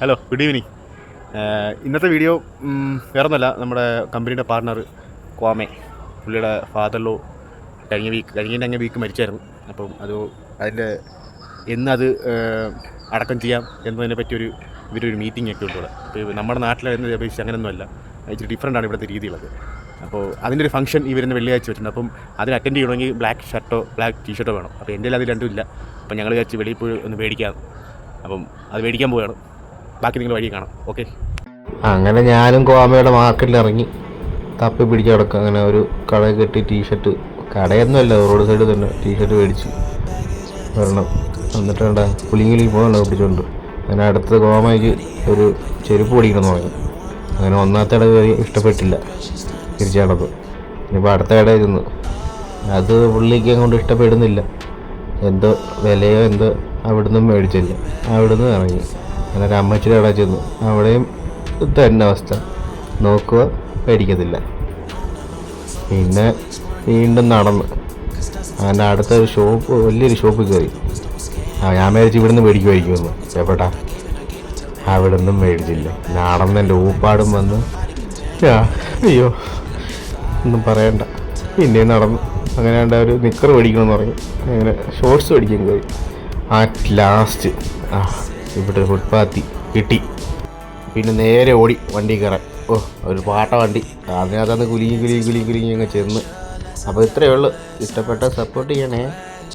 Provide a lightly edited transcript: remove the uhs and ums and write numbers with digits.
Hello, good evening. ഇന്നത്തെ video വേറൊന്നുമല്ല, നമ്മുടെ കമ്പനിയുടെ പാർട്ണർ ക്വാമെ, പുള്ളിയുടെ ഫാദറിലോ കഴിഞ്ഞ വീക്ക് മരിച്ചായിരുന്നു. അപ്പം അതിൻ്റെ എന്നത് അടക്കം ചെയ്യാം എന്നതിനെ പറ്റിയൊരു ഇവരൊരു മീറ്റിംഗ് ഒക്കെ ഉണ്ട് ഇവിടെ. അപ്പോൾ നമ്മുടെ നാട്ടിലെ എന്ന് അപേക്ഷിച്ച് അങ്ങനെയൊന്നുമല്ല, ഇച്ചിരി ഡിഫറൻ്റാണ് ഇവിടുത്തെ രീതികളൊക്കെ. അപ്പോൾ അതിൻ്റെ ഒരു ഫംഗ്ഷൻ ഈ വരുന്ന വെള്ളിയാഴ്ച വെച്ചിട്ടുണ്ട്. അപ്പം അതിന് അറ്റൻഡ് ചെയ്യണമെങ്കിൽ ബ്ലാക്ക് ഷർട്ടോ ബ്ലാക്ക് ടീഷർട്ടോ വേണം. അപ്പോൾ എൻ്റെ അത് രണ്ടും ഇല്ല. അപ്പം ഞങ്ങൾ വിചാരിച്ച് വെളിയിൽ പോയി ഒന്ന് മേടിക്കാം. അപ്പം അത് മേടിക്കാൻ പോവുകയാണ്. ബാക്കി നിങ്ങൾ വഴി കാണാം. ഓക്കെ. അങ്ങനെ ഞാനും കോമയുടെ മാർക്കറ്റിൽ ഇറങ്ങി തപ്പി പിടിച്ച് കിടക്കുക. അങ്ങനെ ഒരു കട കെട്ടി ടീഷർട്ട്, കടയൊന്നുമല്ല റോഡ് സൈഡിൽ തന്നെ ടീഷർട്ട് മേടിച്ച് വരണം. എന്നിട്ട് വേണ്ട പുളിങ്ങിലേക്ക് പോകണല്ലോ പിടിച്ചോണ്ട്. അങ്ങനെ അടുത്ത കോമയ്ക്ക് ഒരു ചെരുപ്പ് പിടിക്കണമെന്ന് പറഞ്ഞു. അങ്ങനെ ഒന്നാമത്തെ ഇട കയറി ഇഷ്ടപ്പെട്ടില്ല, തിരിച്ചടപ്പ്. ഇനിയിപ്പോൾ അടുത്ത ഇട ചെന്ന് അത് പുള്ളിക്ക് അങ്ങോട്ട് ഇഷ്ടപ്പെടുന്നില്ല. എന്തോ വിലയോ എന്തോ അവിടുന്ന് മേടിച്ചില്ല. അവിടുന്ന് ഇറങ്ങി അങ്ങനെ ഒരു അമ്മച്ചിയുടെ അവിടെ ചെന്നു. അവിടെയും തന്നെ അവസ്ഥ, നോക്കുക മേടിക്കത്തില്ല. പിന്നെ വീണ്ടും നടന്ന് അങ്ങനെ അടുത്തൊരു ഷോപ്പ്, വലിയൊരു ഷോപ്പിൽ കയറി. ഞാൻ മേടിച്ച് ഇവിടുന്ന് മേടിക്കുമായിരിക്കുമെന്ന്. എപ്പോട്ടാ അവിടെ നിന്നും മേടിച്ചില്ല. നടന്നെൻ്റെ ഊപ്പാടും വന്ന് അയ്യോ ഒന്നും പറയണ്ട. പിന്നെ നടന്നു അങ്ങനെ ഒരു നിക്കർ മേടിക്കണമെന്ന് പറഞ്ഞു. അങ്ങനെ ഷോർട്സ് മേടിക്കാൻ കയറി. അറ്റ് ലാസ്റ്റ് ഇവിടെ ഫുട്പാത്തി കിട്ടി. പിന്നെ നേരെ ഓടി വണ്ടി കയറാൻ. ഒരു പാട്ട വണ്ടി, അതിനകത്ത് കുലുങ്ങി അങ്ങ് ചെന്ന്. അപ്പോൾ ഇത്രയേ ഉള്ളൂ. ഇഷ്ടപ്പെട്ട സപ്പോർട്ട് ചെയ്യണേ.